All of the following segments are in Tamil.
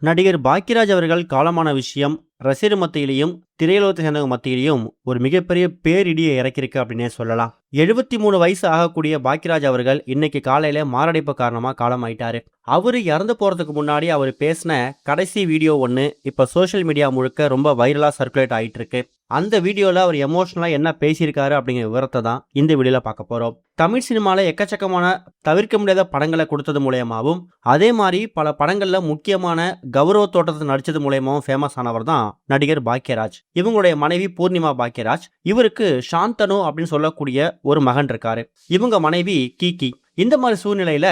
நடிகர் பாக்கியராஜ் அவர்கள் காலமான விஷயம் ரசிகர் மத்தியிலையும் திரையுலகத்தை சேர்ந்தவங்க மத்தியிலையும் ஒரு மிகப்பெரிய பேரிடியை இறக்கிருக்கு அப்படின்னே சொல்லலாம். 73 வயசு ஆகக்கூடிய பாக்கியராஜ் அவர்கள் இன்னைக்கு காலையில மாரடைப்பு காரணமா காலமாயிட்டாரு. அவரு இறந்து போறதுக்கு முன்னாடி அவர் பேசின கடைசி வீடியோ ஒன்று இப்ப சோஷியல் மீடியா முழுக்க ரொம்ப வைரலா சர்க்குலேட் ஆயிட்டு இருக்கு. அந்த வீடியோல அவர் எமோஷனலா என்ன பேசியிருக்காரு அப்படிங்கிற விவரத்தை தான் இந்த வீடியோல பார்க்க போறோம். தமிழ் சினிமால எக்கச்சக்கமான தவிர்க்க முடியாத படங்களை கொடுத்தது மூலயமாவும் அதே மாதிரி பல படங்கள்ல முக்கியமான கௌரவ தோட்டத்தை நடிச்சது மூலயமாவும் ஃபேமஸ் ஆனவர் தான் நடிகர் பாக்கியராஜ். இவங்களுடைய மனைவி பூர்ணிமா பாக்கியராஜ். இவருக்கு சாந்தனு அப்படின்னு சொல்லக்கூடிய ஒரு மகன் இருக்காரு. இவங்க மனைவி கீகி. இந்த மாதிரி சூழ்நிலையில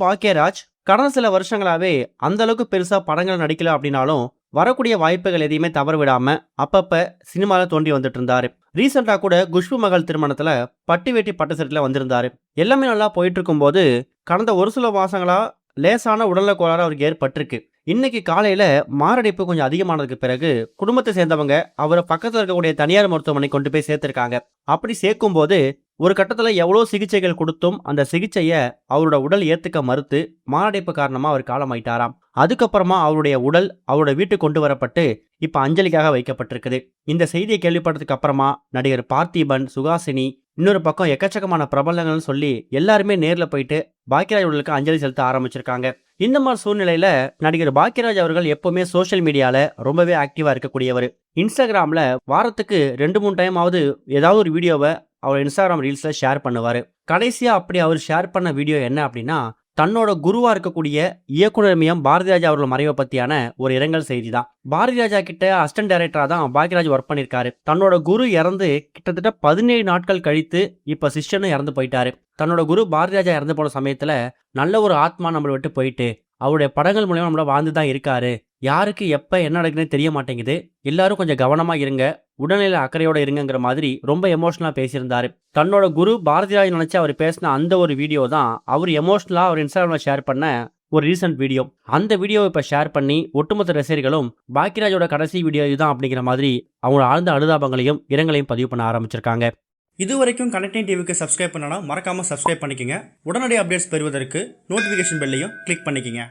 பாக்கியராஜ் கடந்த சில வருஷங்களாவே அந்த அளவுக்கு பெருசா படங்கள் நடிக்கல அப்படின்னாலும் வரக்கூடிய வாய்ப்புகள் எதையுமே தவற விடாம அப்பப்ப சினிமால தோண்டி வந்துட்டு இருந்தாரு. ரீசெண்டா கூட குஷ்பு மகள் திருமணத்துல பட்டு வேட்டி பட்டு செட்ல வந்திருந்தாரு. எல்லாமே நல்லா போயிட்டு இருக்கும் போது கடந்த ஒரு சில மாசங்களா லேசான உடல்நல கோளாறு அவருக்கு ஏற்பட்டிருக்கு. இன்னைக்கு காலையில மாரடைப்பு கொஞ்சம் அதிகமானதுக்கு பிறகு குடும்பத்தை சேர்ந்தவங்க அவரை பக்கத்தில் இருக்கக்கூடிய தனியார் மருத்துவமனை கொண்டு போய் சேர்த்திருக்காங்க. அப்படி சேர்க்கும் போது ஒரு கட்டத்துல எவ்வளவு சிகிச்சைகள் கொடுத்தும் அந்த சிகிச்சையை அவரோட உடல் ஏத்துக்க மறுத்து மாரடைப்பு காரணமா அவர் காலமாயிட்டாராம். அதுக்கப்புறமா அவருடைய உடல் அவரோட வீட்டுக்கு கொண்டு வரப்பட்டு இப்ப அஞ்சலிக்காக வைக்கப்பட்டிருக்குது. இந்த செய்தியை கேள்விப்பட்டதுக்கு அப்புறமா நடிகர் பார்த்திபன், சுகாசினி, இன்னொரு பக்கம் எக்கச்சக்கமான பிரபலங்கள்னு சொல்லி எல்லாருமே நேர்ல போயிட்டு பாக்கியராஜ் உடலுக்கு அஞ்சலி செலுத்த ஆரம்பிச்சிருக்காங்க. இந்த மாதிரி சூழ்நிலையில நடிகர் பாக்கியராஜ் அவர்கள் எப்பவுமே சோஷியல் மீடியால ரொம்பவே ஆக்டிவா இருக்கக்கூடியவர். இன்ஸ்டாகிராம்ல வாரத்துக்கு 2-3 டைம் ஆவது ஏதாவது ஒரு வீடியோவை அவர் இன்ஸ்டாகிராம் ரீல்ஸ்ல ஷேர் பண்ணுவாரு. கடைசியா அப்படி அவர் ஷேர் பண்ண வீடியோ என்ன அப்படின்னா, தன்னோட குருவா இருக்கக்கூடிய இயக்குனர் மியம் பாரதிராஜா அவர்கள் மறைவை பத்தியான ஒரு இரங்கல் செய்தி தான். பாரதிராஜா கிட்ட அசிஸ்டன்ட் டைரக்டரா தான் பாக்கியராஜ் ஒர்க் பண்ணிருக்காரு. தன்னோட குரு இறந்து கிட்டத்தட்ட 17 நாட்கள் கழித்து இப்ப சிஷ்யனும் இறந்து போயிட்டாரு. தன்னோட குரு பாரதிராஜா இறந்து போன சமயத்துல நல்ல ஒரு ஆத்மா நம்மளை விட்டு போயிட்டு அவருடைய படங்கள் மூலமா நம்மள வாழ்ந்து தான் இருக்காரு. யாருக்கு எப்ப என்ன நடக்குதுன்னு தெரிய மாட்டேங்குது. எல்லாரும் கொஞ்சம் கவனமா இருங்க, உடல்நிலை அக்கறையோட இருங்கிற மாதிரி ரொம்ப எமோஷனலா பேசியிருந்தாரு. தன்னோட குரு பாரதிராஜ் நினைச்சு அவர் பேசின அந்த ஒரு வீடியோ தான் அவர் எமோஷனலா அவர் இன்ஸ்டாகிராம்ல ஷேர் பண்ண ஒரு ரீசன்ட் வீடியோ. அந்த வீடியோவை இப்ப ஷேர் பண்ணி ஒட்டுமொத்த ரசிகர்களும் பாக்கியராஜோட கடைசி வீடியோ இதுதான் அப்படிங்கிற மாதிரி அவங்களோட ஆழ்ந்த அனுதாபங்களையும் இரங்கலையும் பதிவு பண்ண ஆரம்பிச்சிருக்காங்க. இதுவரைக்கும் கனெக்டிங் டிவிக்கு சப்ஸ்கிரைப் பண்ணனா மறக்காம சப்ஸ்கிரைப் பண்ணிக்கங்க. உடனடி அப்டேட்ஸ் பெறுவதற்கு நோட்டிபிகேஷன் பெல்லையும் கிளிக் பண்ணிக்கங்க.